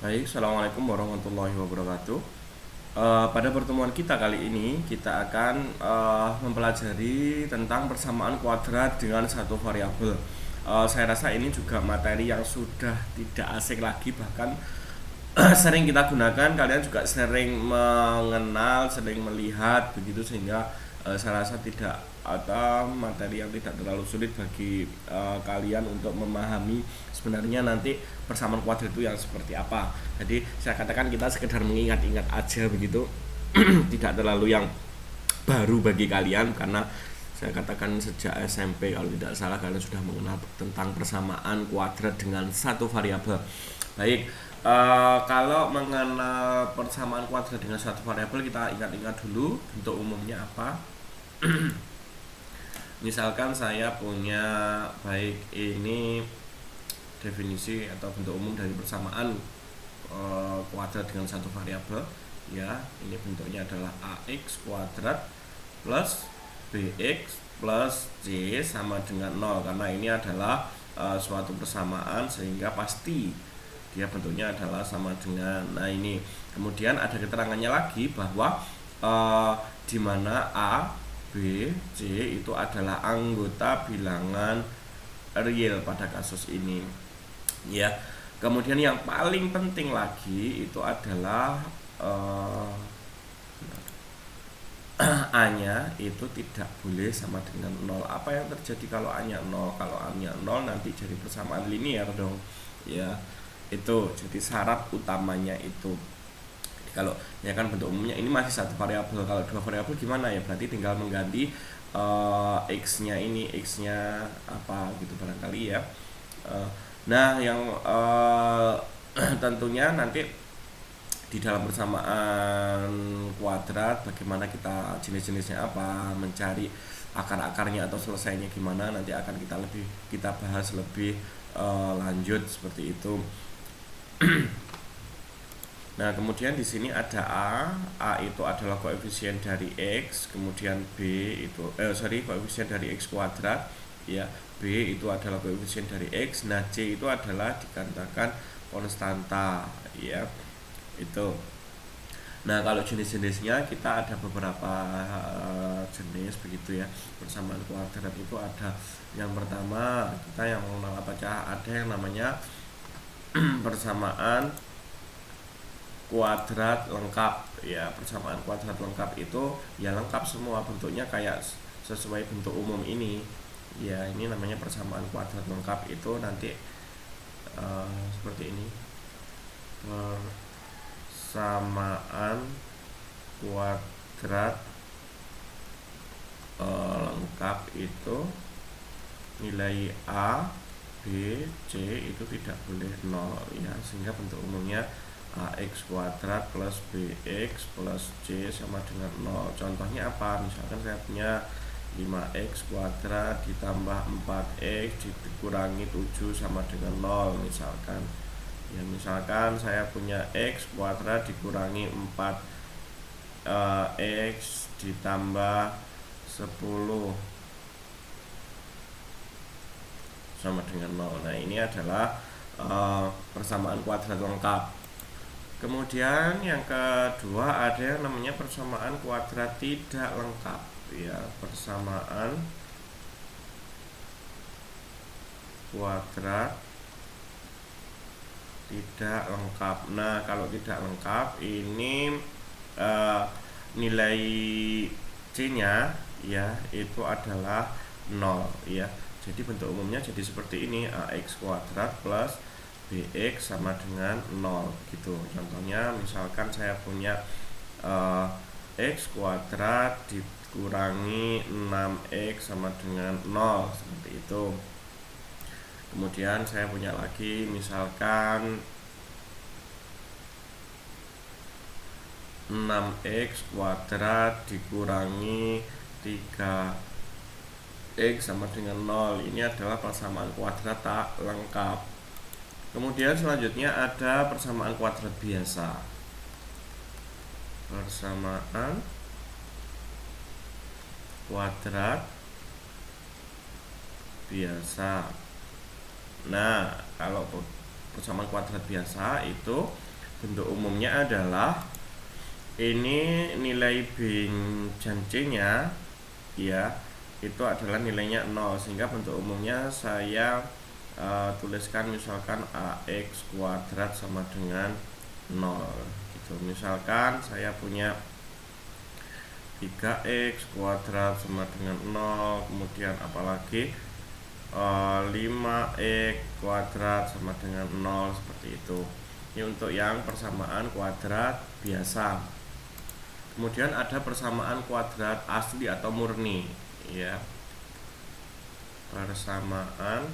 Baik, Assalamualaikum warahmatullahi wabarakatuh. Pada pertemuan kita kali ini, kita akan mempelajari tentang persamaan kuadrat dengan satu variabel. Saya rasa ini juga materi yang sudah tidak asing lagi, bahkan sering kita gunakan. Kalian juga sering mengenal, sering melihat begitu, sehingga saya rasa tidak ada materi yang tidak terlalu sulit bagi kalian untuk memahami sebenarnya nanti persamaan kuadrat itu yang seperti apa. Jadi saya katakan kita sekedar mengingat-ingat aja begitu, tidak terlalu yang baru bagi kalian, karena saya katakan sejak SMP kalau tidak salah kalian sudah mengenal tentang persamaan kuadrat dengan satu variabel. Baik, kalau mengenal persamaan kuadrat dengan satu variabel, kita ingat-ingat dulu bentuk umumnya apa. Misalkan saya punya, baik, ini definisi atau bentuk umum dari persamaan kuadrat dengan satu variabel, ya. Ini bentuknya adalah ax kuadrat plus bx plus c sama dengan 0, karena ini adalah suatu persamaan sehingga pasti dia bentuknya adalah sama dengan, nah ini. Kemudian ada keterangannya lagi bahwa di mana a, b, c itu adalah anggota bilangan real pada kasus ini, ya. Kemudian yang paling penting lagi itu adalah A-nya itu tidak boleh sama dengan 0. Apa yang terjadi kalau A-nya 0? Kalau A-nya 0 nanti jadi persamaan linear dong. Ya, itu jadi syarat utamanya itu. Kalau ya kan bentuk umumnya ini masih satu variabel. Kalau dua variabel gimana ya? Berarti tinggal mengganti x-nya ini, x-nya apa gitu barangkali ya. Nah, yang tentunya nanti di dalam persamaan kuadrat bagaimana kita jenis-jenisnya apa, mencari akar-akarnya atau selesainya gimana, nanti akan kita bahas lebih lanjut seperti itu. Nah, kemudian di sini ada A itu adalah koefisien dari X, kemudian B itu koefisien dari X kuadrat, ya. B itu adalah koefisien dari X. Nah, C itu adalah dikatakan konstanta, ya. Itu. Nah, kalau jenis-jenisnya kita ada beberapa jenis begitu ya. Persamaan kuadrat itu ada, yang pertama kita yang mengenal apa cah, ada yang namanya persamaan kuadrat lengkap, ya. Persamaan kuadrat lengkap itu ya lengkap semua bentuknya kayak sesuai bentuk umum ini, ya. Ini namanya persamaan kuadrat lengkap, itu nanti seperti ini. Persamaan kuadrat lengkap itu nilai A, B, C itu tidak boleh 0, ya, sehingga bentuk umumnya ax kuadrat plus bx plus c sama dengan 0. Contohnya apa? Misalkan saya punya 5x kuadrat ditambah 4x dikurangi 7 sama dengan 0 misalkan. Ya, misalkan saya punya x kuadrat dikurangi 4 x ditambah 10 sama dengan 0. Nah, ini adalah persamaan kuadrat lengkap. Kemudian yang kedua ada yang namanya persamaan kuadrat tidak lengkap, ya. Persamaan kuadrat tidak lengkap. Nah, kalau tidak lengkap ini nilai C-nya, ya, itu adalah 0, ya. Jadi bentuk umumnya jadi seperti ini, ax kuadrat plus bx sama dengan 0 gitu. Contohnya misalkan saya punya x kuadrat dikurangi 6x sama dengan 0 seperti itu. Kemudian saya punya lagi misalkan 6x kuadrat dikurangi 3x sama dengan 0. Ini adalah persamaan kuadrat tak lengkap. Kemudian selanjutnya ada persamaan kuadrat biasa. Persamaan kuadrat biasa. Nah, kalau persamaan kuadrat biasa itu bentuk umumnya adalah ini nilai B dan C nya ya itu adalah nilainya 0, sehingga bentuk umumnya saya tuliskan misalkan AX kuadrat sama dengan 0 gitu. Misalkan saya punya 3x kuadrat sama dengan 0, kemudian apalagi 5x kuadrat sama dengan 0, seperti itu. Ini untuk yang persamaan kuadrat biasa. Kemudian ada persamaan kuadrat asli atau murni ya. Persamaan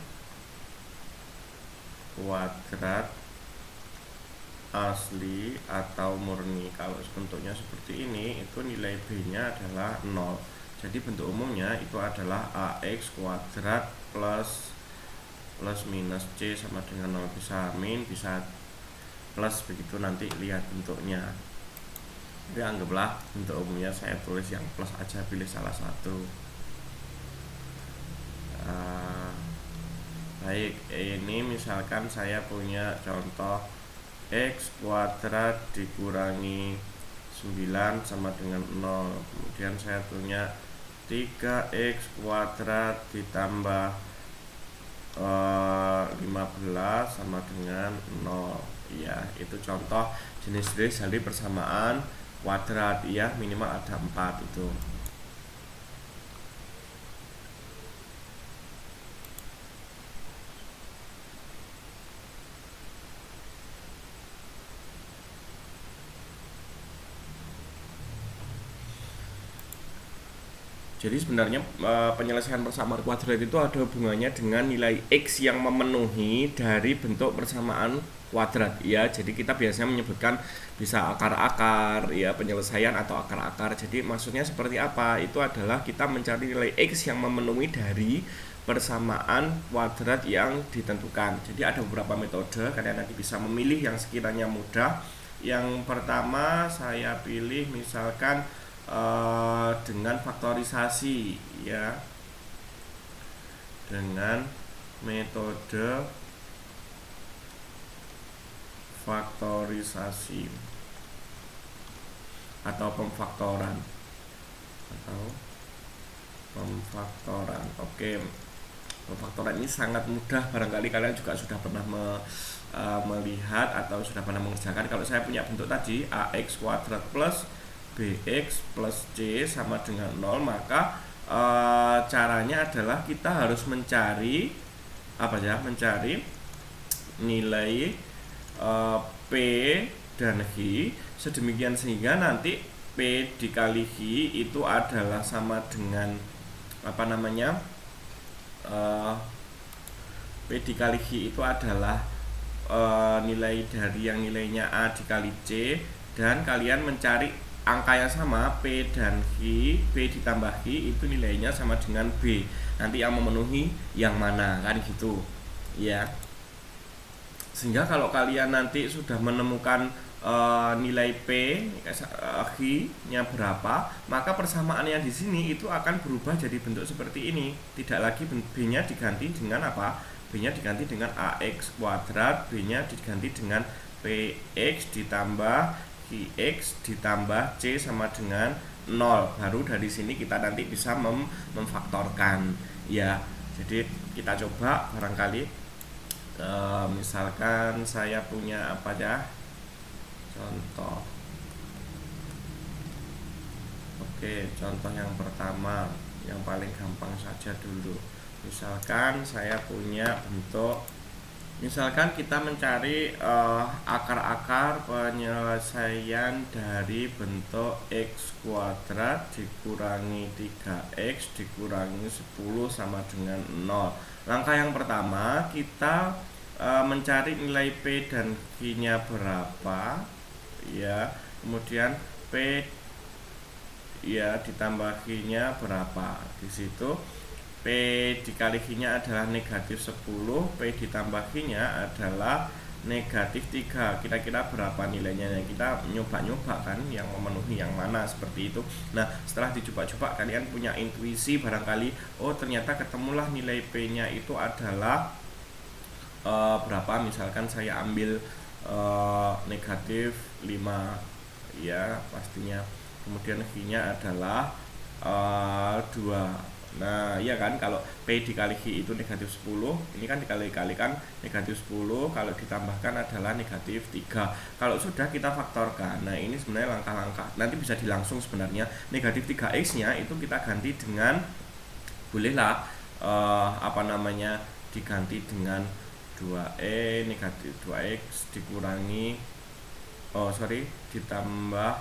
kuadrat asli atau murni. Kalau bentuknya seperti ini, itu nilai B-nya adalah 0. Jadi bentuk umumnya itu adalah AX kuadrat plus minus C sama dengan 0. Bisa min, bisa plus, begitu nanti lihat bentuknya. Jadi anggaplah bentuk umumnya saya tulis yang plus aja, pilih salah satu. Baik, ini misalkan saya punya contoh X kuadrat dikurangi 9 sama dengan 0. Kemudian saya punya 3x kuadrat ditambah 15 sama dengan 0 ya. Itu contoh jenis-jenis dari persamaan kuadrat ya, minimal ada 4 itu. Jadi sebenarnya penyelesaian persamaan kuadrat itu ada hubungannya dengan nilai X yang memenuhi dari bentuk persamaan kuadrat ya. Jadi kita biasanya menyebutkan bisa akar-akar ya, penyelesaian atau akar-akar. Jadi maksudnya seperti apa? Itu adalah kita mencari nilai X yang memenuhi dari persamaan kuadrat yang ditentukan. Jadi ada beberapa metode, kalian nanti bisa memilih yang sekiranya mudah. Yang pertama saya pilih misalkan dengan faktorisasi ya, dengan metode faktorisasi atau pemfaktoran Oke, pemfaktoran ini sangat mudah, barangkali kalian juga sudah pernah melihat atau sudah pernah mengerjakan. Kalau saya punya bentuk tadi AX kuadrat plus BX plus C sama dengan 0, maka caranya adalah kita harus mencari apa ya? Mencari nilai P dan H sedemikian sehingga nanti P dikali H itu adalah sama dengan apa namanya? P dikali H itu adalah nilai dari yang nilainya A dikali C, dan kalian mencari angka yang sama P dan H, P ditambah H itu nilainya sama dengan B. Nanti yang memenuhi yang mana, kan gitu ya. Sehingga kalau kalian nanti sudah menemukan nilai P H-nya berapa, maka persamaan yang di sini itu akan berubah jadi bentuk seperti ini. Tidak lagi B-nya diganti dengan apa? B-nya diganti dengan AX kuadrat, B-nya diganti dengan PX ditambah X ditambah C sama dengan 0. Baru dari sini kita nanti bisa memfaktorkan ya. Jadi kita coba barangkali misalkan saya punya apa ya, contoh. Oke, contoh yang pertama yang paling gampang saja dulu. Misalkan saya punya bentuk, misalkan kita mencari akar-akar penyelesaian dari bentuk X kuadrat dikurangi 3X dikurangi 10 sama dengan 0. Langkah yang pertama kita mencari nilai P dan Q-nya berapa ya, kemudian P ya ditambah Q-nya berapa. Di situ P dikali Q-nya adalah negatif 10, P ditambah Q-nya adalah negatif 3. Kira-kira berapa nilainya? Kita nyoba-nyoba kan yang memenuhi yang mana, seperti itu. Nah, setelah dicoba-coba kalian punya intuisi barangkali, oh ternyata ketemulah nilai P-nya itu adalah berapa. Misalkan saya ambil negatif 5 ya pastinya. Kemudian V-nya adalah 2. Nah iya kan, kalau P dikali Q itu negatif 10, ini kan dikali-kalikan negatif 10, kalau ditambahkan adalah negatif 3. Kalau sudah kita faktorkan, nah ini sebenarnya langkah-langkah, nanti bisa dilangsung sebenarnya. Negatif 3x nya itu kita ganti dengan, bolehlah diganti dengan 2e negatif 2x dikurangi ditambah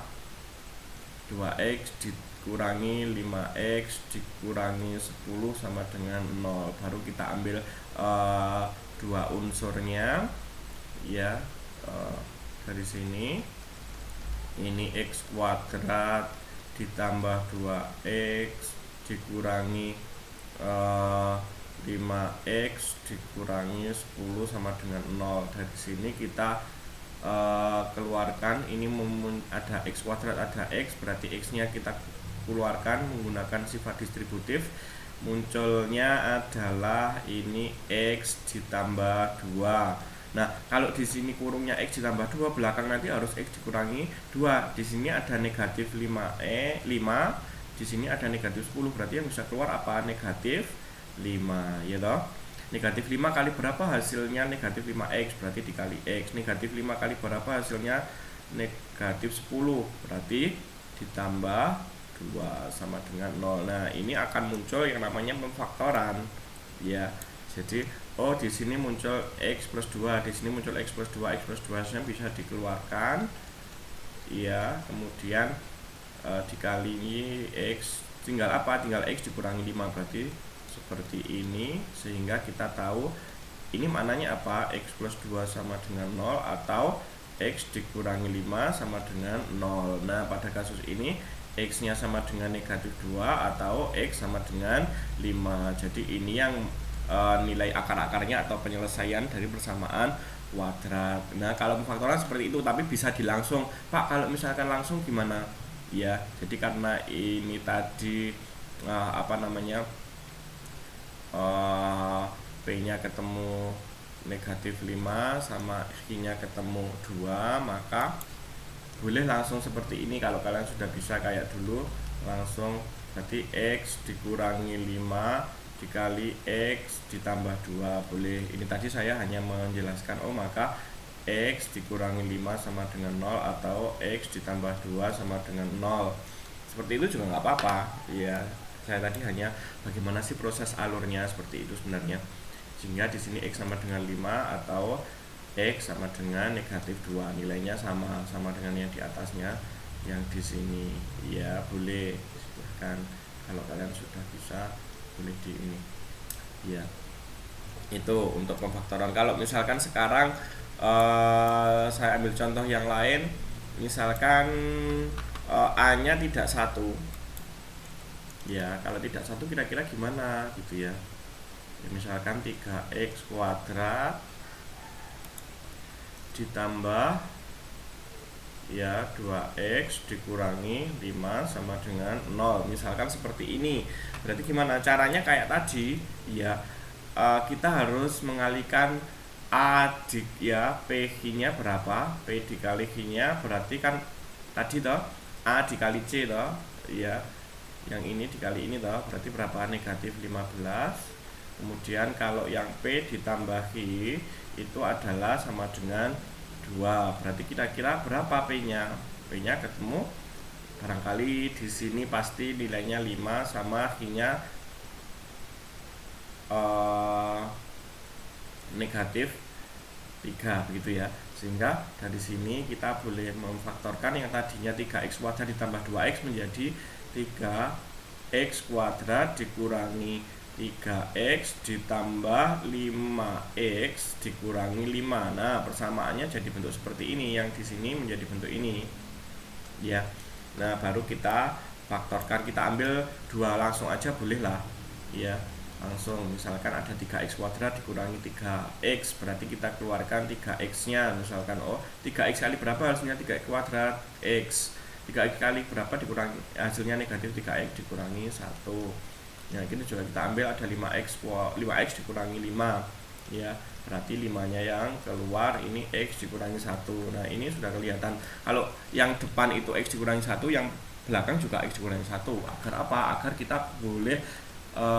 2x dikurangi 5x dikurangi 10 sama dengan 0. Baru kita ambil dua unsurnya ya, dari sini ini x kuadrat ditambah 2x dikurangi 5x dikurangi 10 sama dengan 0. Dari sini kita keluarkan, ini ada x kuadrat ada x, berarti x nya kita keluarkan menggunakan sifat distributif, munculnya adalah ini x ditambah 2. Nah kalau di sini kurungnya x ditambah 2, belakang nanti harus x dikurangi 2. Di sini ada negatif 5 di sini ada negatif 10, berarti yang bisa keluar apa? Negatif 5 ya toh. Negatif 5 kali berapa hasilnya? Negatif 5x, berarti dikali x. Negatif 5 kali berapa hasilnya? Negatif 10, berarti ditambah 2 sama dengan 0. Nah ini akan muncul yang namanya pemfaktoran ya. Jadi di sini muncul x plus 2, di sini muncul x plus 2. X plus 2 nya bisa dikeluarkan ya, kemudian dikali x, tinggal apa? Tinggal x dikurangi 5, berarti seperti ini. Sehingga kita tahu ini maknanya apa? X plus 2 sama dengan 0 atau x dikurangi 5 sama dengan 0. Nah pada kasus ini x nya sama dengan negatif 2 atau x sama dengan 5. Jadi ini yang nilai akar-akarnya atau penyelesaian dari persamaan kuadrat. Nah kalau pemfaktoran seperti itu, tapi bisa dilangsung. Pak kalau misalkan langsung gimana? Ya jadi karena ini tadi P nya ketemu negatif 5 sama Q nya ketemu 2, maka boleh langsung seperti ini. Kalau kalian sudah bisa kayak dulu, langsung berarti x dikurangi 5 dikali x ditambah 2, boleh. Ini tadi saya hanya menjelaskan maka x dikurangi 5 sama dengan 0 atau x ditambah 2 sama dengan 0. Seperti itu juga nggak apa-apa ya. Saya tadi hanya bagaimana sih proses alurnya, seperti itu sebenarnya. Sehingga di sini x sama dengan 5 atau x sama dengan negatif 2, nilainya sama dengan yang di atasnya yang di sini ya. Boleh silahkan kalau kalian sudah bisa, boleh di ini ya. Itu untuk pemfaktoran. Kalau misalkan sekarang saya ambil contoh yang lain, misalkan a nya tidak 1 ya. Kalau tidak 1 kira-kira gimana gitu ya. Misalkan 3x kuadrat ditambah ya 2x dikurangi 5 sama dengan 0, misalkan seperti ini. Berarti gimana caranya? Kayak tadi ya, kita harus mengalihkan a p nya berapa, p dikali q nya berarti kan tadi toh a dikali c toh ya, yang ini dikali ini toh, berarti berapa? Negatif 15. Kemudian kalau yang p ditambah q itu adalah sama dengan 2, berarti kira-kira berapa p nya? P nya ketemu barangkali di sini pasti nilainya 5 sama q nya negatif 3 begitu ya. Sehingga dari sini kita boleh memfaktorkan yang tadinya 3x kuadrat ditambah 2x menjadi 3x kuadrat dikurangi 3x ditambah 5x dikurangi 5. Nah persamaannya jadi bentuk seperti ini, yang di sini menjadi bentuk ini ya. Nah baru kita faktorkan, kita ambil 2 langsung aja boleh lah ya, langsung. Misalkan ada 3x kuadrat dikurangi 3x, berarti kita keluarkan 3x nya. Misalkan 3x kali berapa hasilnya? 3x kuadrat x. 3x kali berapa dikurangi hasilnya? Negatif 3x dikurangi 1. Nah ini juga kita ambil ada 5x dikurangi 5 ya. berarti 5-nya yang keluar ini X dikurangi 1. Nah ini sudah kelihatan, kalau yang depan itu X dikurangi 1, yang belakang juga X dikurangi 1. Agar apa? Agar kita boleh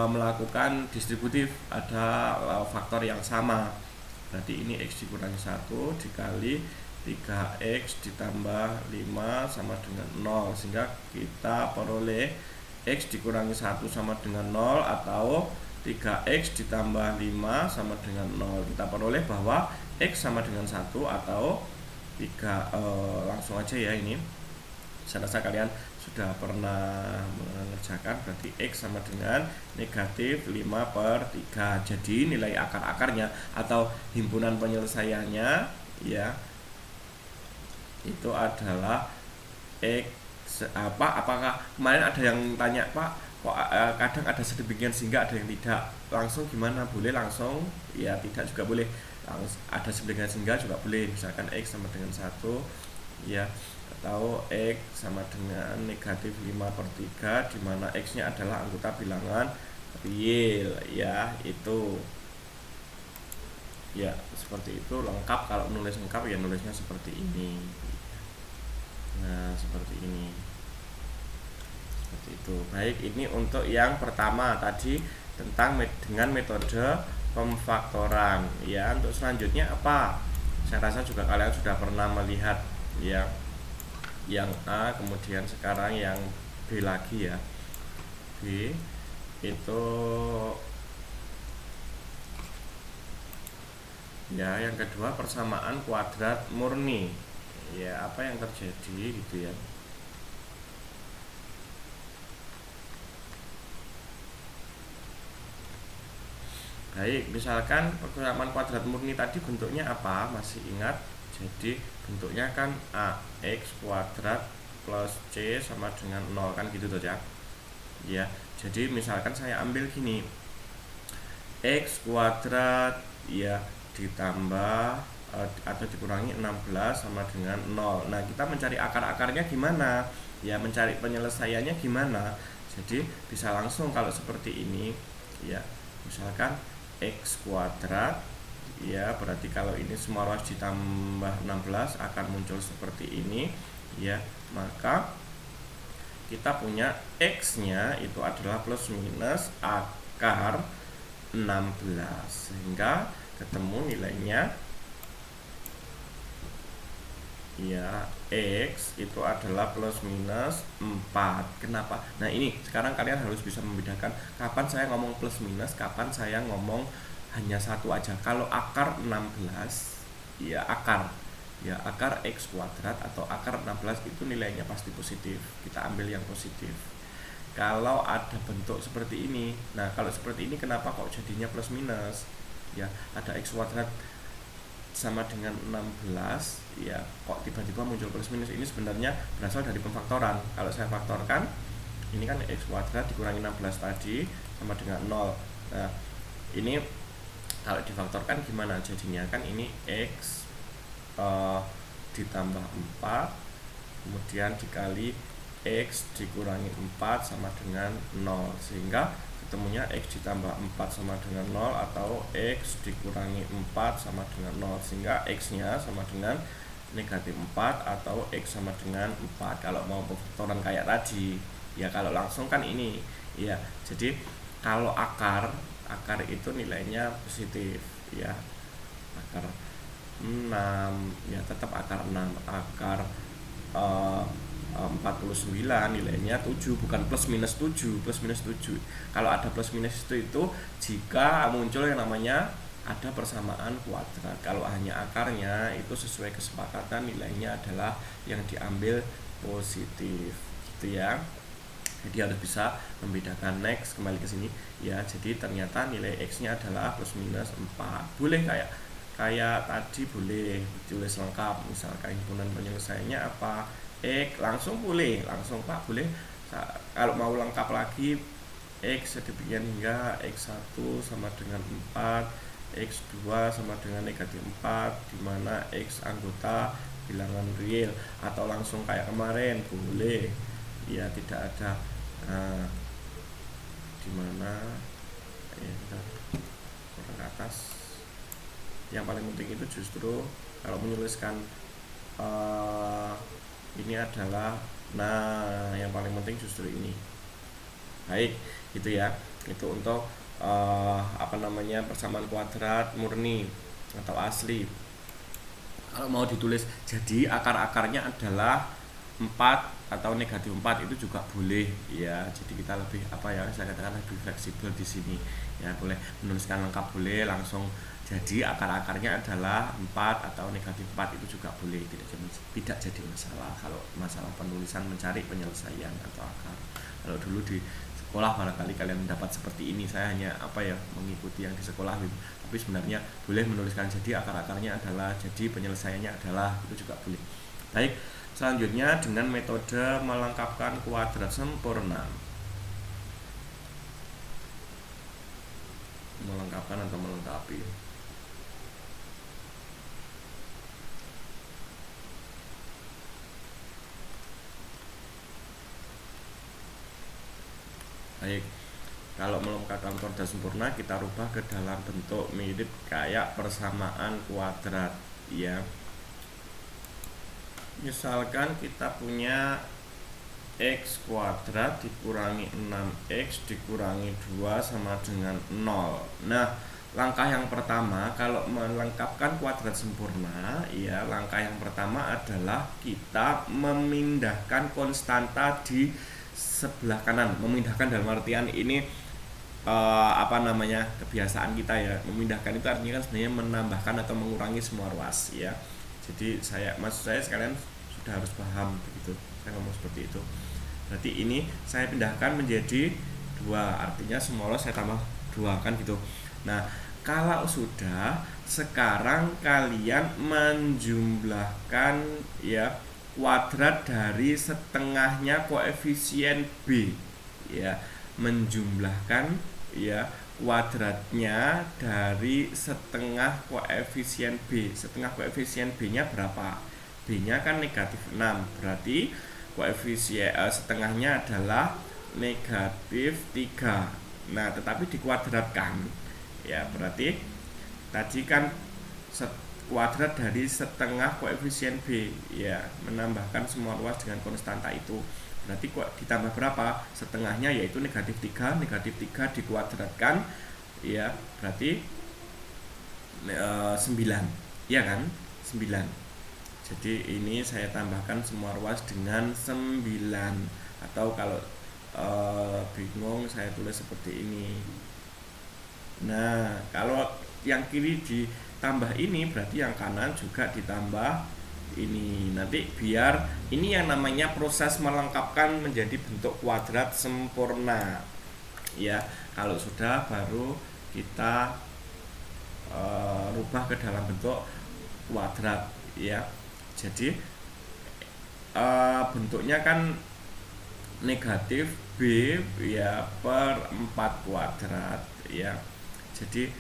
melakukan distributif, ada faktor yang sama. Berarti ini X dikurangi 1 dikali 3X ditambah 5 sama dengan 0, sehingga kita peroleh X dikurangi 1 sama dengan 0 atau 3X ditambah 5 sama dengan 0. Kita peroleh bahwa X sama dengan 1 atau 3, langsung aja ya ini. Saya rasa kalian sudah pernah mengerjakan, berarti X sama dengan negatif 5/3. Jadi nilai akar-akarnya atau himpunan penyelesaiannya ya itu adalah X apakah kemarin ada yang tanya, Pak, kok kadang ada sedemikian sehingga ada yang tidak langsung, gimana? Boleh langsung, ya tidak juga boleh. Ada sedemikian sehingga juga boleh, misalkan X sama dengan 1 ya, atau X sama dengan negatif 5/3, di mana X nya adalah anggota bilangan real ya, itu ya seperti itu. Lengkap, kalau nulis lengkap ya nulisnya seperti ini. Nah seperti ini, seperti itu. Baik, ini untuk yang pertama tadi tentang dengan metode pemfaktoran ya. Untuk selanjutnya apa? Saya rasa juga kalian sudah pernah melihat ya, yang A, kemudian sekarang yang B lagi ya. B itu ya, yang kedua persamaan kuadrat murni ya. Apa yang terjadi gitu ya. Baik, misalkan persamaan kuadrat murni tadi bentuknya apa? Masih ingat? Jadi bentuknya kan AX kuadrat plus C sama dengan 0 kan gitu tuh ya. Jadi misalkan saya ambil gini, X kuadrat ya ditambah atau dikurangi 16 sama dengan 0. Nah kita mencari akar-akarnya gimana ya, mencari penyelesaiannya gimana. Jadi bisa langsung kalau seperti ini ya, misalkan X kuadrat ya, berarti kalau ini semua ruas ditambah 16 akan muncul seperti ini ya. Maka kita punya X nya itu adalah plus minus akar 16, sehingga ketemu nilainya ya, X itu adalah plus minus 4. Kenapa? Nah ini sekarang kalian harus bisa membedakan kapan saya ngomong plus minus, kapan saya ngomong hanya satu aja. Kalau akar 16 ya, akar X kuadrat atau akar 16 itu nilainya pasti positif, kita ambil yang positif. Kalau ada bentuk seperti ini, nah kalau seperti ini kenapa kok jadinya plus minus ya, ada X kuadrat sama dengan 16 ya, kok tiba-tiba muncul plus minus. Ini sebenarnya berasal dari pemfaktoran. Kalau saya faktorkan, ini kan X kuadrat dikurangi 16 tadi sama dengan 0. Nah ini kalau difaktorkan gimana jadinya? Kan ini X ditambah 4 kemudian dikali X dikurangi 4 sama dengan 0, sehingga ketemunya X ditambah 4 sama dengan 0 atau X dikurangi 4 sama dengan 0, sehingga X nya sama dengan negatif 4 atau X sama dengan 4 kalau mau pemfaktoran kayak tadi ya. Kalau langsung kan ini ya. Jadi kalau akar itu nilainya positif ya, akar 6 ya, tetap akar 6. Akar 49 nilainya 7, bukan plus minus 7. Plus minus 7, kalau ada plus minus itu jika muncul yang namanya ada persamaan kuadrat. Kalau hanya akarnya itu sesuai kesepakatan nilainya adalah yang diambil positif gitu ya. Jadi harus bisa membedakan. Next, kembali ke sini ya. Jadi ternyata nilai X nya adalah plus minus 4. Boleh kayak tadi boleh ditulis lengkap, misalkan himpunan penyelesaiannya apa, X langsung boleh, langsung Pak boleh. Kalau mau lengkap lagi, X sedemikian hingga X1 sama dengan 4, X2 sama dengan negatif 4, dimana X anggota bilangan real, atau langsung kayak kemarin boleh ya, tidak ada dimana ya, kita ke atas Yang paling penting itu justru kalau menuliskan ini adalah, nah yang paling penting justru ini. Baik, gitu ya. Itu untuk persamaan kuadrat murni atau asli. Kalau mau ditulis jadi akar-akarnya adalah 4 atau negatif 4 itu juga boleh ya. Jadi kita lebih saya katakan lebih fleksibel di sini ya. Boleh menuliskan lengkap, boleh langsung jadi akar-akarnya adalah 4 atau negatif 4 itu juga boleh, tidak jadi masalah kalau masalah penulisan mencari penyelesaian atau akar. Kalau dulu di sekolah barangkali kalian mendapat seperti ini, saya hanya mengikuti yang di sekolah gitu. Tapi sebenarnya boleh menuliskan jadi akar-akarnya adalah, jadi penyelesaiannya adalah, itu juga boleh. Baik, selanjutnya dengan metode melengkapkan kuadrat sempurna. Melengkapkan atau melengkapi. Baik, kalau melengkapkan kuadrat sempurna kita rubah ke dalam bentuk mirip kayak persamaan kuadrat ya. Misalkan kita punya x kuadrat dikurangi 6x dikurangi 2 sama dengan 0. Nah, langkah yang pertama kalau melengkapkan kuadrat sempurna ya, langkah yang pertama adalah kita memindahkan konstanta di sebelah kanan. Memindahkan dalam artian ini kebiasaan kita ya. Memindahkan itu artinya kan sebenarnya menambahkan atau mengurangi semua ruas ya. Jadi maksud saya sekalian sudah harus paham begitu. Saya ngomong seperti itu. Berarti ini saya pindahkan menjadi 2, artinya semua ruas saya tambah 2 kan gitu. Nah, kalau sudah, sekarang kalian menjumlahkan ya kuadrat dari setengahnya koefisien B ya, menjumlahkan ya kuadratnya dari setengah koefisien B. Setengah koefisien B nya berapa? B nya kan negatif 6, berarti koefisien setengahnya adalah negatif 3. Nah, tetapi dikuadratkan ya, berarti tadi kan kuadrat dari setengah koefisien B ya, menambahkan semua ruas dengan konstanta itu. Berarti ditambah berapa? Setengahnya yaitu negatif 3. Negatif 3 dikuadratkan ya, berarti 9 ya kan, 9. Jadi ini saya tambahkan semua ruas dengan 9, atau kalau bingung saya tulis seperti ini. Nah, kalau yang kiri ditambah ini berarti yang kanan juga ditambah ini. Nanti biar ini yang namanya proses melengkapkan menjadi bentuk kuadrat sempurna ya. Kalau sudah baru kita rubah ke dalam bentuk kuadrat ya. Jadi bentuknya kan negatif B ya per 4 kuadrat ya. Jadi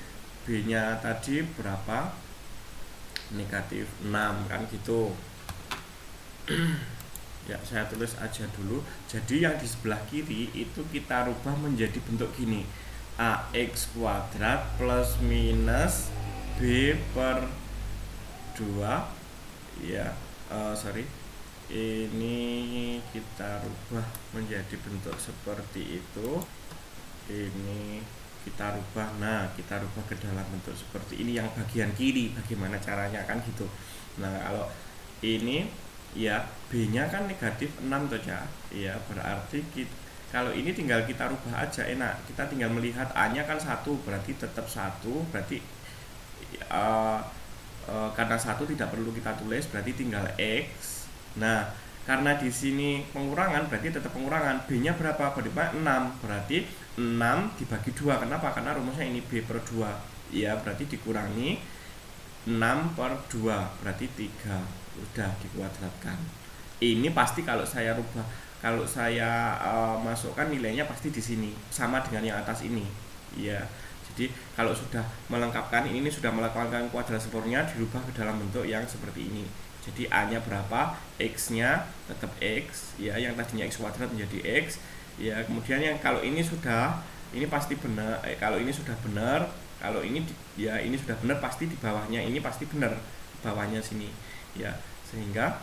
B nya tadi berapa? Negatif 6 kan gitu. Ya, saya tulis aja dulu. Jadi yang di sebelah kiri itu kita rubah menjadi bentuk gini, AX kuadrat plus minus B per 2 ya, ini kita rubah menjadi bentuk seperti itu. Ini kita rubah, nah kita rubah ke dalam bentuk seperti ini yang bagian kiri. Bagaimana caranya kan gitu. Nah, kalau ini ya B nya kan negatif 6 toh ya, berarti kalau ini tinggal kita rubah aja, enak. Kita tinggal melihat A nya kan 1, berarti tetap 1, berarti karena 1 tidak perlu kita tulis, berarti tinggal X. Nah, karena di sini pengurangan berarti tetap pengurangan. B nya berapa? Berapa? 6, berarti 6 dibagi 2. Kenapa? Karena rumusnya ini B per 2 ya, berarti dikurangi 6 per 2 berarti 3. Udah dikuadratkan. Ini pasti kalau saya rubah, kalau saya masukkan nilainya pasti di sini sama dengan yang atas ini ya. Jadi kalau sudah melengkapkan ini sudah melakukan kuadrat sempurna, dirubah ke dalam bentuk yang seperti ini. Jadi A nya berapa? X nya tetap X ya, yang tadinya X kuadrat menjadi X ya. Kemudian yang kalau ini sudah, ini pasti benar, kalau ini sudah benar Kalau ini ya ini sudah benar, pasti di bawahnya ini pasti benar, bawahnya sini ya. Sehingga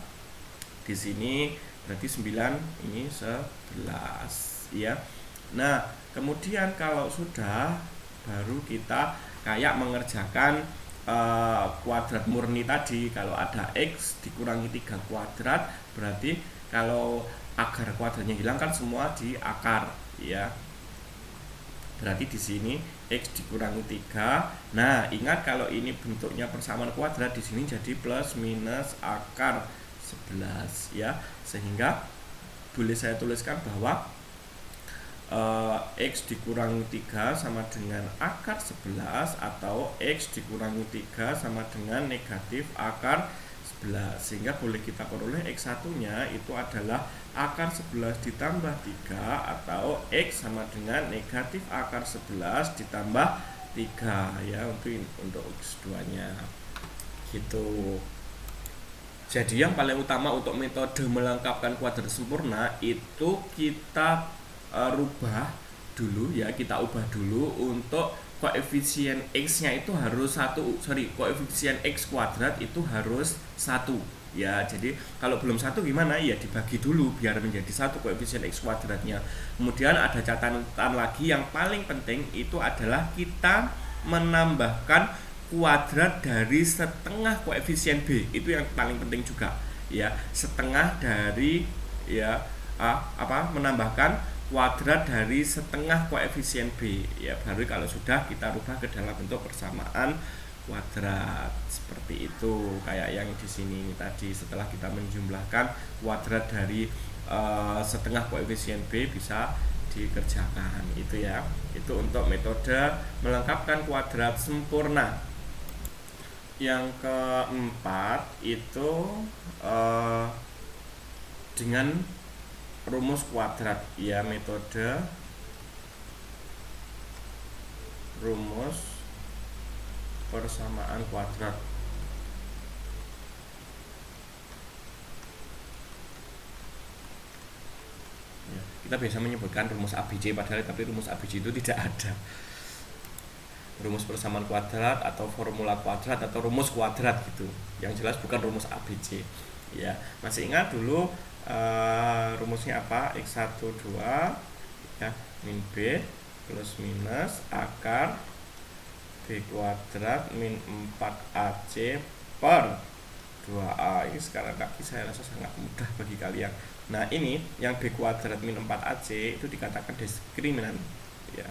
di sini berarti 9, ini 11 ya. Nah, kemudian kalau sudah, baru kita kayak mengerjakan kuadrat murni tadi. Kalau ada X dikurangi 3 kuadrat, berarti kalau akar kuadratnya hilang kan semua di akar ya. Berarti di sini X dikurangi 3. Nah, ingat kalau ini bentuknya persamaan kuadrat, di sini jadi plus minus akar 11 ya. Sehingga boleh saya tuliskan bahwa X dikurangi 3 sama dengan akar 11, atau X dikurangi 3 sama dengan negatif akar 11. Sehingga boleh kita peroleh X1 nya itu adalah akar 11 ditambah 3, atau X sama dengan negatif akar 11 ditambah 3 ya, untuk X2 nya gitu. Jadi yang paling utama untuk metode melengkapkan kuadrat sempurna itu kita rubah dulu ya, kita ubah dulu untuk koefisien X nya itu harus koefisien X kuadrat itu harus 1 ya. Jadi kalau belum 1 gimana ya, dibagi dulu biar menjadi 1 koefisien X kuadratnya. Kemudian ada catatan lagi yang paling penting, itu adalah kita menambahkan kuadrat dari setengah koefisien B. Itu yang paling penting juga ya, setengah dari ya menambahkan kuadrat dari setengah koefisien B ya. Baru kalau sudah kita rubah ke dalam bentuk persamaan kuadrat seperti itu, kayak yang di sini tadi. Setelah kita menjumlahkan kuadrat dari setengah koefisien B bisa dikerjakan itu ya. Itu untuk metode melengkapkan kuadrat sempurna. Yang keempat itu dengan rumus kuadrat ya, metode rumus persamaan kuadrat. Ya, kita biasa menyebutkan rumus ABC, padahal tapi rumus ABC itu tidak ada. Rumus persamaan kuadrat atau formula kuadrat atau rumus kuadrat gitu. Yang jelas bukan rumus ABC. Ya, masih ingat dulu rumusnya apa? X1 2 ya, min B plus minus akar B kuadrat min 4AC per 2A. Ini sekarang lagi saya rasa sangat mudah bagi kalian. Nah, ini yang B kuadrat min 4AC itu dikatakan diskriminan ya.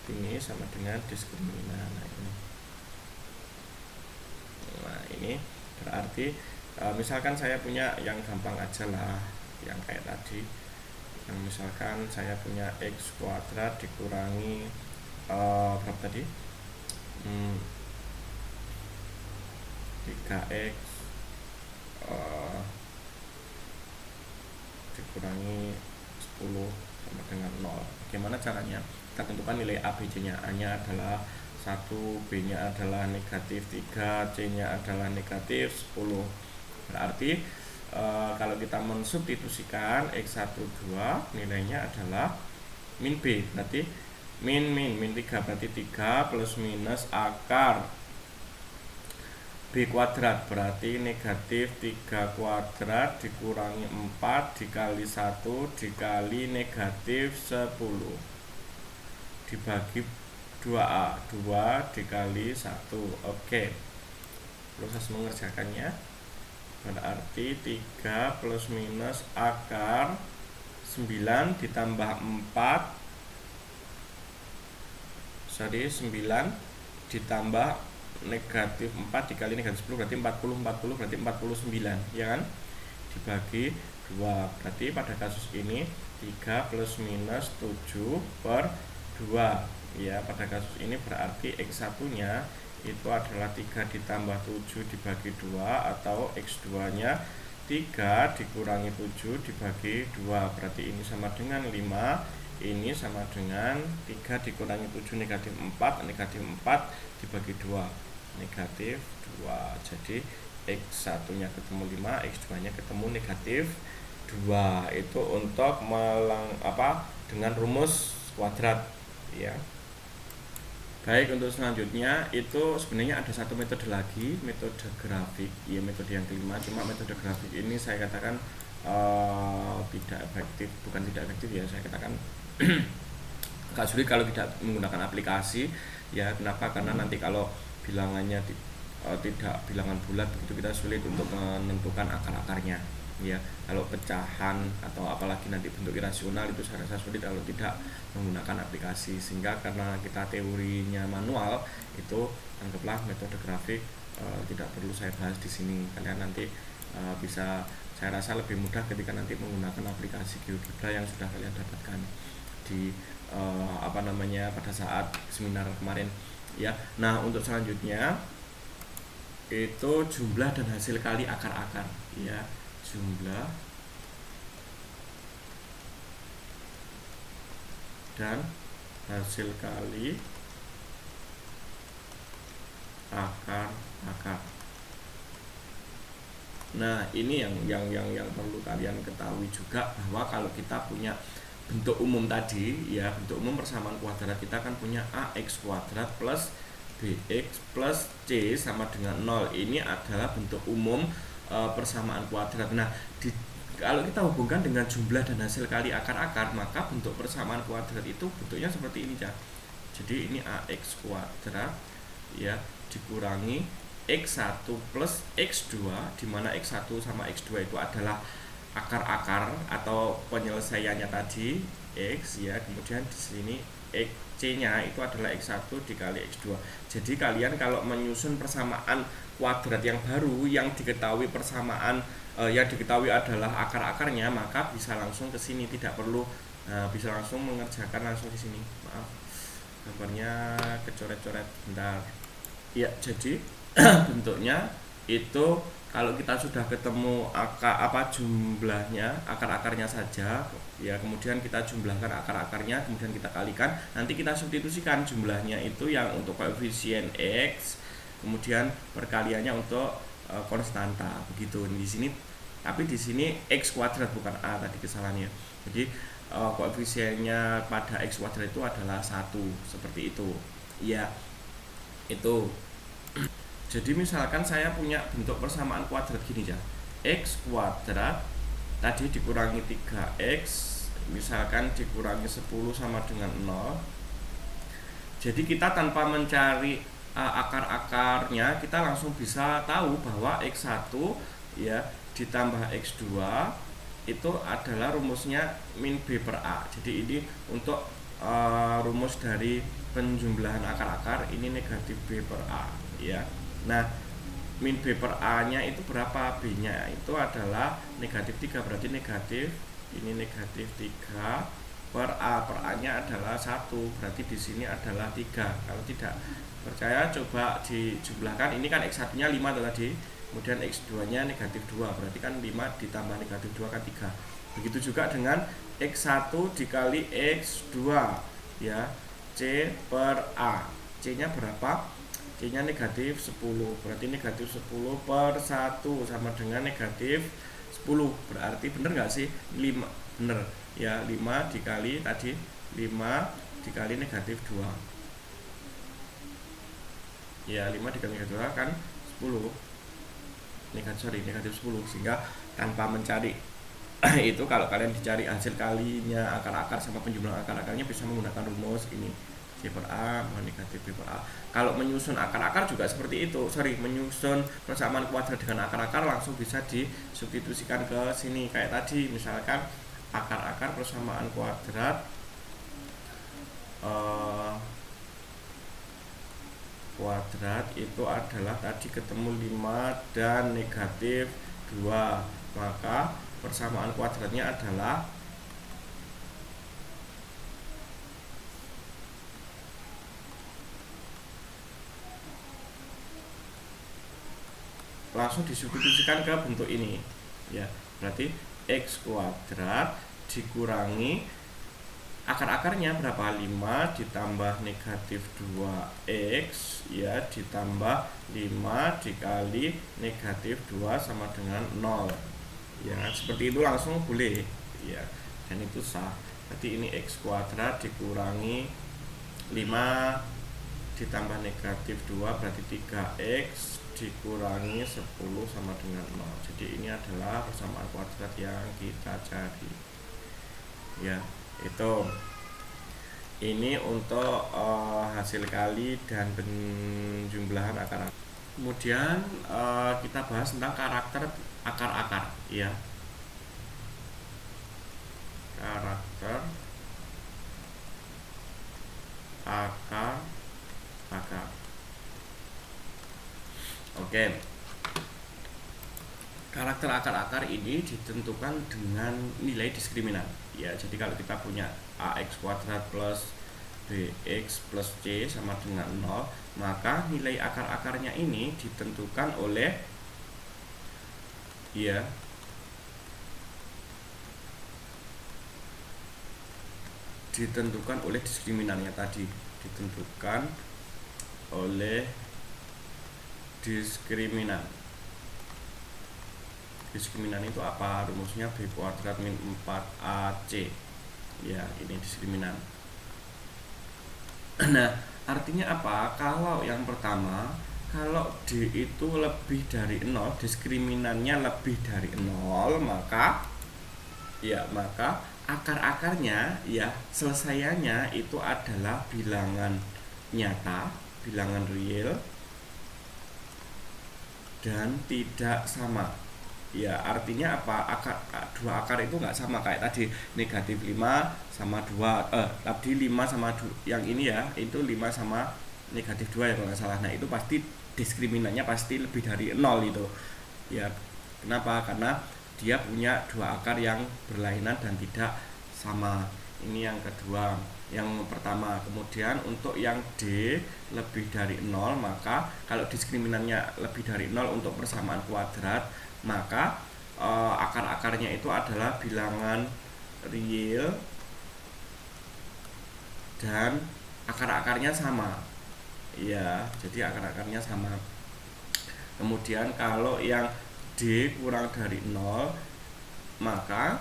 Ini sama dengan diskriminan. Nah, ini berarti misalkan saya punya yang gampang aja lah, yang kayak tadi, yang misalkan saya punya X kuadrat dikurangi berapa tadi, 3X dikurangi 10 sama dengan 0. Bagaimana caranya? Kita tentukan nilai A, B, C nya. A nya adalah 1, B nya adalah negatif 3, C nya adalah negatif 10. Berarti kalau kita mensubstitusikan X1 2 nilainya adalah min B, berarti min 3, berarti 3 plus minus akar B kuadrat, berarti negatif 3 kuadrat dikurangi 4 dikali 1 dikali negatif 10 dibagi 2A, 2 dikali 1. Oke, proses mengerjakannya berarti 3 plus minus akar 9 ditambah 9 ditambah negatif 4 dikali negatif 10 berarti 40 berarti 49 ya kan, dibagi 2. Berarti pada kasus ini 3 plus minus 7 per 2 ya. Pada kasus ini berarti X1 nya itu adalah 3 ditambah 7 dibagi 2, atau X2 nya 3 dikurangi 7 dibagi 2, berarti ini sama dengan 5, ini sama dengan 3 dikurangi 7 negatif 4, negatif 4 dibagi 2 negatif 2. Jadi X1 nya ketemu 5, X2 nya ketemu negatif 2. Itu untuk dengan rumus kuadrat ya. Baik, untuk selanjutnya itu sebenarnya ada satu metode lagi, metode grafik, ya metode yang kelima. Cuma metode grafik ini saya katakan tidak efektif, bukan tidak efektif ya, saya katakan agak sulit kalau tidak menggunakan aplikasi. Ya, kenapa? Karena nanti kalau bilangannya tidak bilangan bulat, begitu kita sulit untuk menentukan akar-akarnya. Ya, kalau pecahan atau apalagi nanti bentuk irasional itu saya rasa sulit kalau tidak menggunakan aplikasi. Sehingga karena kita teorinya manual, itu anggaplah metode grafik tidak perlu saya bahas di sini. Kalian nanti bisa, saya rasa lebih mudah ketika nanti menggunakan aplikasi GeoGebra yang sudah kalian dapatkan di pada saat seminar kemarin ya. Nah, untuk selanjutnya itu jumlah dan hasil kali akar-akar ya, jumlah dan hasil kali akar-akar. Nah, ini yang perlu kalian ketahui juga, bahwa kalau kita punya bentuk umum tadi ya, bentuk umum persamaan kuadrat kita kan punya ax kuadrat plus bx plus c sama dengan 0. Ini adalah bentuk umum persamaan kuadrat. Nah, kalau kita hubungkan dengan jumlah dan hasil kali akar-akar, maka bentuk persamaan kuadrat itu bentuknya seperti ini ya. Jadi ini ax kuadrat ya dikurangi x1 plus x2, di mana x1 sama x2 itu adalah akar-akar atau penyelesaiannya tadi x ya, kemudian di sini c-nya itu adalah x1 dikali x2. Jadi kalian kalau menyusun persamaan kuadrat yang baru yang diketahui persamaan yang diketahui adalah akar-akarnya, maka bisa langsung ke sini, tidak perlu bisa langsung mengerjakan langsung di sini. Maaf, gambarnya kecoret-coret bentar. Ya, jadi bentuknya itu kalau kita sudah ketemu jumlahnya, akar-akarnya saja ya, kemudian kita jumlahkan akar-akarnya, kemudian kita kalikan, nanti kita substitusikan jumlahnya itu yang untuk koefisien x, kemudian perkaliannya untuk konstanta begitu di sini. Tapi di sini x kuadrat bukan a, tadi kesalahannya. Jadi koefisiennya pada x kuadrat itu adalah 1, seperti itu ya. Itu jadi misalkan saya punya bentuk persamaan kuadrat gini ya, x kuadrat tadi dikurangi 3x, misalkan dikurangi 10 sama dengan 0. Jadi kita tanpa mencari akar-akarnya, kita langsung bisa tahu bahwa x1 ya ditambah x2 itu adalah rumusnya min b per a. Jadi ini untuk rumus dari penjumlahan akar-akar, ini negatif b per a ya. Nah, min b per a nya itu berapa? B nya itu adalah negatif 3, berarti negatif, ini negatif 3 per a nya adalah 1, berarti di sini adalah 3. Kalau tidak percaya coba dijumlahkan, ini kan x1 nya 5 tadi, kemudian x2 nya negatif 2, berarti kan 5 ditambah negatif 2 kan 3. Begitu juga dengan x1 dikali x2 ya, c per a, c nya berapa? C nya negatif 10, berarti negatif 10 per 1 sama dengan negatif 10. Berarti bener nggak sih? 5, bener ya, 5 dikali tadi, 5 dikali negatif 2 ya, 5 dikali negatif 2 kan 10, negatif 10. Sehingga tanpa mencari itu, kalau kalian dicari hasil kalinya akar-akar sama penjumlahan akar-akarnya, bisa menggunakan rumus ini, C per A negatif B per A. Kalau menyusun akar-akar juga seperti itu, menyusun persamaan kuadrat dengan akar-akar langsung bisa disubstitusikan ke sini. Kayak tadi misalkan akar-akar persamaan kuadrat kuadrat itu adalah tadi ketemu 5 dan negatif 2, maka persamaan kuadratnya adalah langsung disubstitusikan ke bentuk ini ya, berarti x kuadrat dikurangi akar-akarnya berapa, 5 ditambah negatif 2x ya, ditambah 5 dikali negatif 2 sama dengan 0 ya, seperti itu langsung boleh ya, dan itu sah. Berarti ini x kuadrat dikurangi 5 ditambah negatif 2 berarti 3x dikurangi 10 sama dengan 0. Jadi ini adalah persamaan kuadrat yang kita cari. Ya, itu ini untuk hasil kali dan penjumlahan akar. Kemudian kita bahas tentang karakter akar-akar, ya. Karakter akar-akar. Oke. Karakter akar-akar ini ditentukan dengan nilai diskriminan. Ya, jadi kalau kita punya ax kuadrat plus bx plus c sama dengan 0, maka nilai akar-akarnya ini ditentukan oleh diskriminannya tadi, ditentukan oleh diskriminan. Diskriminan itu apa? Rumusnya b kuadrat min 4ac. Ya, ini diskriminan. Nah, artinya apa? Kalau yang pertama, kalau d itu lebih dari 0, diskriminannya lebih dari 0, maka akar-akarnya, ya, selesaiannya itu adalah bilangan nyata, bilangan real, dan tidak sama. Ya, artinya apa? Dua akar itu nggak sama kayak tadi, negatif 5 sama 2, tadi 5 sama 2, yang ini ya, itu 5 sama negatif 2 ya kalau nggak salah. Nah, itu pasti diskriminannya pasti lebih dari 0 itu. Ya, kenapa? Karena dia punya dua akar yang berlainan dan tidak sama. Ini yang kedua. Yang pertama. Kemudian untuk yang D lebih dari 0, maka kalau diskriminannya lebih dari 0 untuk persamaan kuadrat, maka akar-akarnya itu adalah bilangan real dan akar-akarnya sama. Ya, jadi akar-akarnya sama. Kemudian kalau yang D kurang dari 0, maka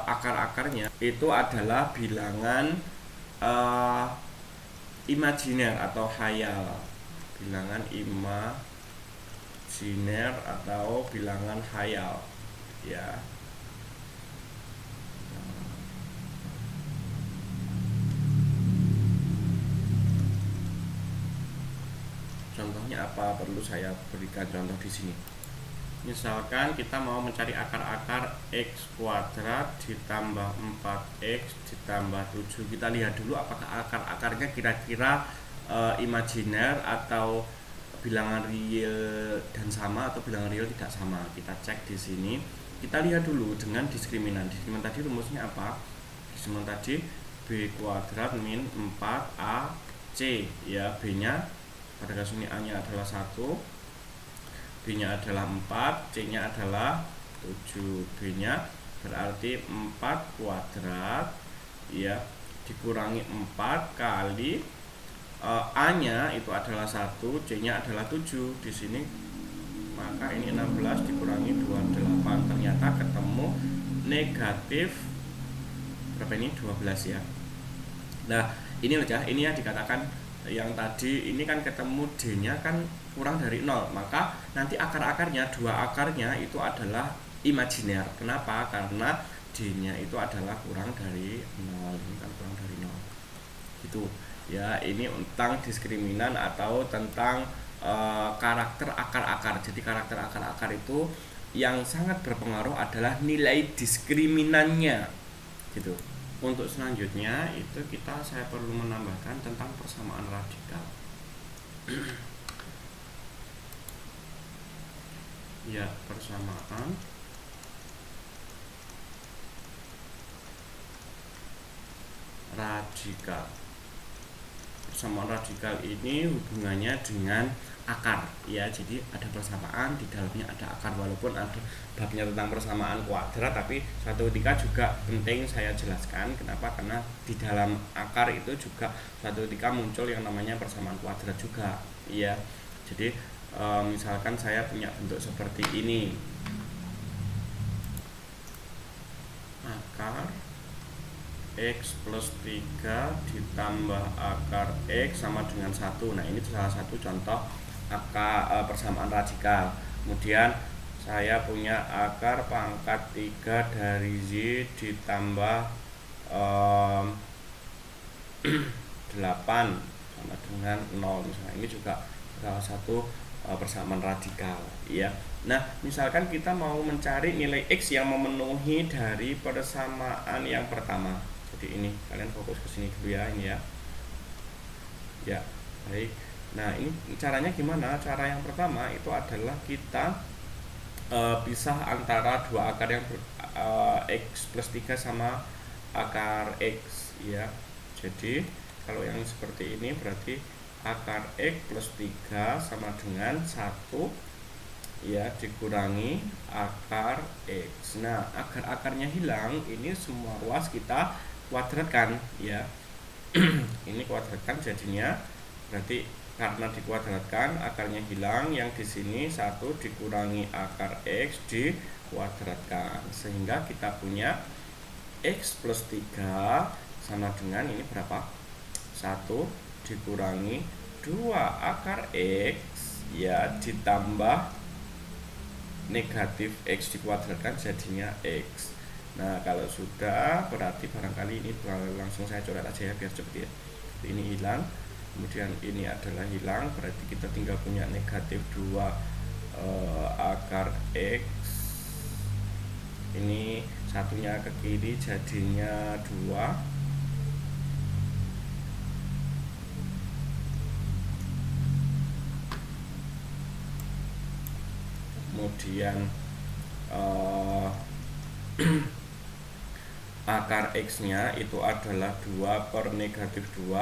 akar-akarnya itu adalah bilangan imajiner atau khayal. Bilangan imajiner atau bilangan khayal, ya. Contohnya apa? Perlu saya berikan contoh di sini. Misalkan kita mau mencari akar-akar x kuadrat ditambah 4x ditambah 7. Kita lihat dulu apakah akar-akarnya kira-kira imajiner atau bilangan real dan sama atau bilangan real tidak sama. Kita cek di sini. Kita lihat dulu dengan diskriminan. Diskriminan tadi rumusnya apa? Diskriminan tadi b kuadrat min 4ac, ya. B-nya pada kasus ini A-nya adalah 1, B-nya adalah 4, C-nya adalah 7. B-nya berarti 4 kuadrat, ya, dikurangi 4 kali A-nya itu adalah 1, C-nya adalah 7. Di sini maka ini 16 dikurangi 28, ternyata ketemu negatif berapa ini? 12, ya. Nah, ini aja, ini yang dikatakan yang tadi ini kan ketemu D-nya kan kurang dari 0, maka nanti akar-akarnya, dua akarnya itu adalah imajiner. Kenapa? Karena D-nya itu adalah kurang dari 0, ini kan kurang dari 0. Gitu. Ya, ini tentang diskriminan atau tentang karakter akar-akar. Jadi karakter akar-akar itu yang sangat berpengaruh adalah nilai diskriminannya. Gitu. Untuk selanjutnya itu saya perlu menambahkan tentang persamaan radikal. Ya, persamaan radikal. Persamaan radikal ini hubungannya dengan akar, ya. Jadi ada persamaan, di dalamnya ada akar, walaupun ada babnya tentang persamaan kuadrat, tapi suatu ketika juga penting saya jelaskan. Kenapa? Karena di dalam akar itu juga suatu ketika muncul yang namanya persamaan kuadrat juga, ya. Jadi misalkan saya punya bentuk seperti ini, akar X plus 3 ditambah akar X sama dengan 1. Nah, ini salah satu contoh persamaan radikal. Kemudian saya punya akar pangkat 3 dari Z ditambah 8 sama dengan 0 misalnya. Ini juga salah satu persamaan radikal ya. Nah, misalkan kita mau mencari nilai X yang memenuhi dari persamaan yang pertama. Jadi ini kalian fokus ke sini dulu ya, ini ya. Ya, baik. Nah, ini caranya gimana? Cara yang pertama itu adalah kita pisah antara dua akar yang X plus 3 sama akar X ya. Jadi kalau yang seperti ini berarti akar X plus 3 sama dengan 1 ya dikurangi akar X. Nah, agar akarnya hilang, ini semua ruas kita kuadratkan ya. Ini kuadratkan jadinya berarti karena dikuadratkan akarnya hilang, yang di sini 1 dikurangi akar X dikuadratkan, sehingga kita punya X plus 3 sama dengan ini berapa? 1 dikurangi 2 akar X ya ditambah negatif X dikuadratkan jadinya X. Nah, kalau sudah berarti barangkali ini langsung saya coret aja ya biar cepet ya. Ini hilang, kemudian ini adalah hilang, berarti kita tinggal punya negatif 2 akar X. Ini satunya ke kiri jadinya 2. Kemudian akar X nya itu adalah 2 per negatif 2,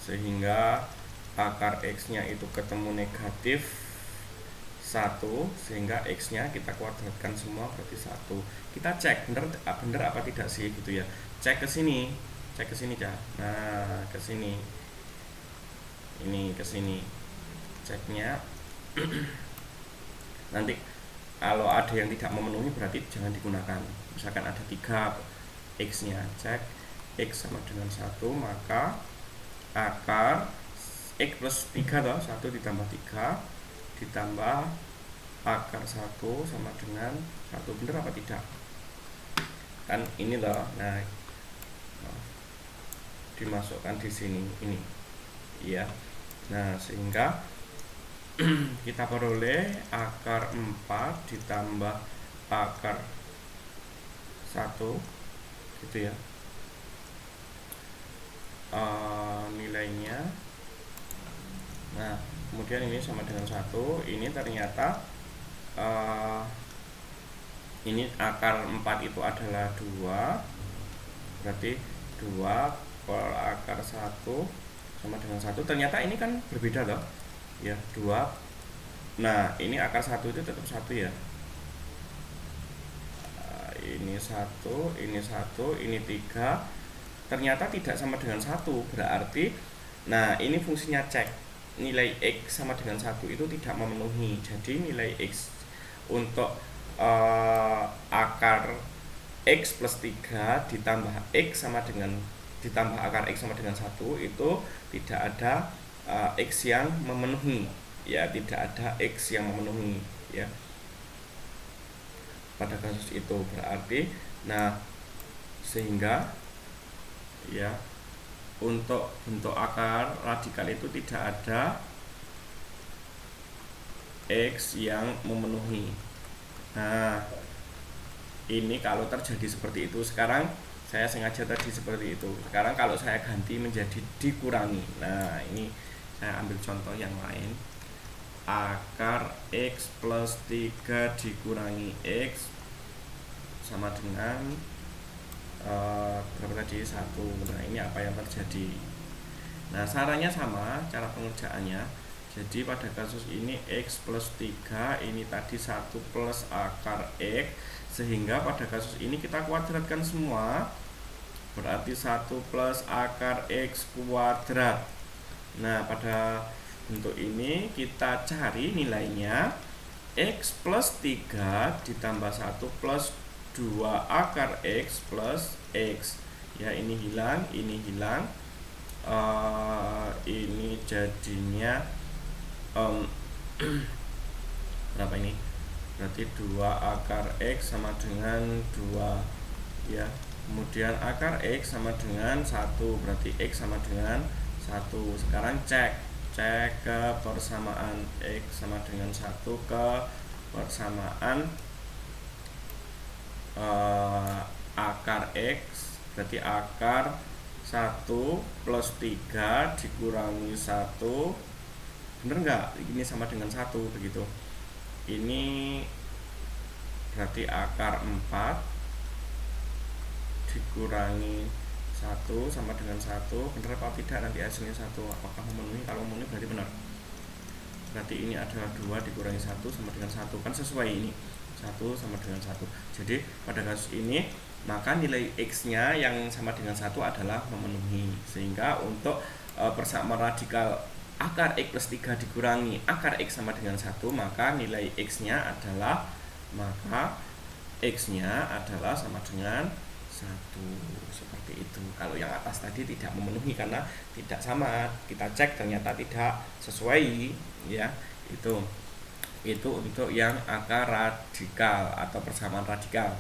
sehingga akar X nya itu ketemu negatif 1, sehingga X nya kita kuadratkan semua berarti 1. Kita cek bener apa tidak sih gitu ya. Cek ke sini ya. Nah, ke sini. Ini ke sini. Ceknya nanti kalau ada yang tidak memenuhi berarti jangan digunakan. Misalkan ada 3 X nya, cek X sama dengan 1, maka akar X plus 3 loh, 1 ditambah 3 ditambah akar 1 sama dengan 1. Bener apa tidak? Kan ini loh. Nah, dimasukkan di sini ini ya. Nah, sehingga kita peroleh akar 4 ditambah akar 1 gitu ya. Nilainya. Nah, kemudian ini sama dengan 1. Ini ternyata ini akar 4 itu adalah 2, berarti 2 per akar 1 sama dengan 1. Ternyata ini kan berbeda loh ya, 2. Nah, ini akar 1 itu tetap 1 ya. Ini 1, ini 1, ini 3. Ternyata tidak sama dengan 1. Berarti nah, ini fungsinya cek. Nilai X sama dengan 1 itu tidak memenuhi. Jadi nilai X untuk akar X plus 3 ditambah X sama dengan ditambah akar X sama dengan 1 itu tidak ada X yang memenuhi ya, tidak ada X yang memenuhi ya pada kasus itu. Berarti nah, sehingga ya untuk bentuk akar radikal itu tidak ada X yang memenuhi. Nah, ini kalau terjadi seperti itu, sekarang saya sengaja tadi seperti itu. Sekarang kalau saya ganti menjadi dikurangi. Nah, ini saya ambil contoh yang lain. Akar X plus 3 dikurangi X sama dengan berapa tadi? 1. Nah, ini apa yang terjadi? Nah, caranya sama, cara pengerjaannya. Jadi pada kasus ini X plus 3, ini tadi 1 plus akar X, sehingga pada kasus ini kita kuadratkan semua, berarti 1 plus akar X kuadrat. Nah, pada bentuk ini kita cari nilainya X plus 3 ditambah 1 plus 2 akar X plus X. ya, ini hilang, ini jadinya berapa ini, berarti 2 akar X sama dengan 2 ya. Kemudian akar X sama dengan 1, berarti X sama dengan 1. Sekarang cek ke persamaan X sama dengan 1 ke persamaan akar X, berarti akar 1 plus 3 dikurangi 1, bener nggak? Ini sama dengan 1 begitu. Ini berarti akar 4 dikurangi 1 sama dengan 1, bener apa tidak nanti hasilnya 1, apakah memenuhi? Kalau memenuhi berarti benar. Berarti ini adalah 2 dikurangi 1 sama dengan 1, kan sesuai ini, 1 sama dengan 1. Jadi pada kasus ini maka nilai X nya yang sama dengan 1 adalah memenuhi. Sehingga untuk persamaan radikal akar X plus 3 dikurangi akar X sama dengan 1, maka nilai X nya adalah sama dengan 1, seperti itu. Kalau yang atas tadi tidak memenuhi karena tidak sama, kita cek ternyata tidak sesuai ya. Itu untuk yang akar radikal atau persamaan radikal.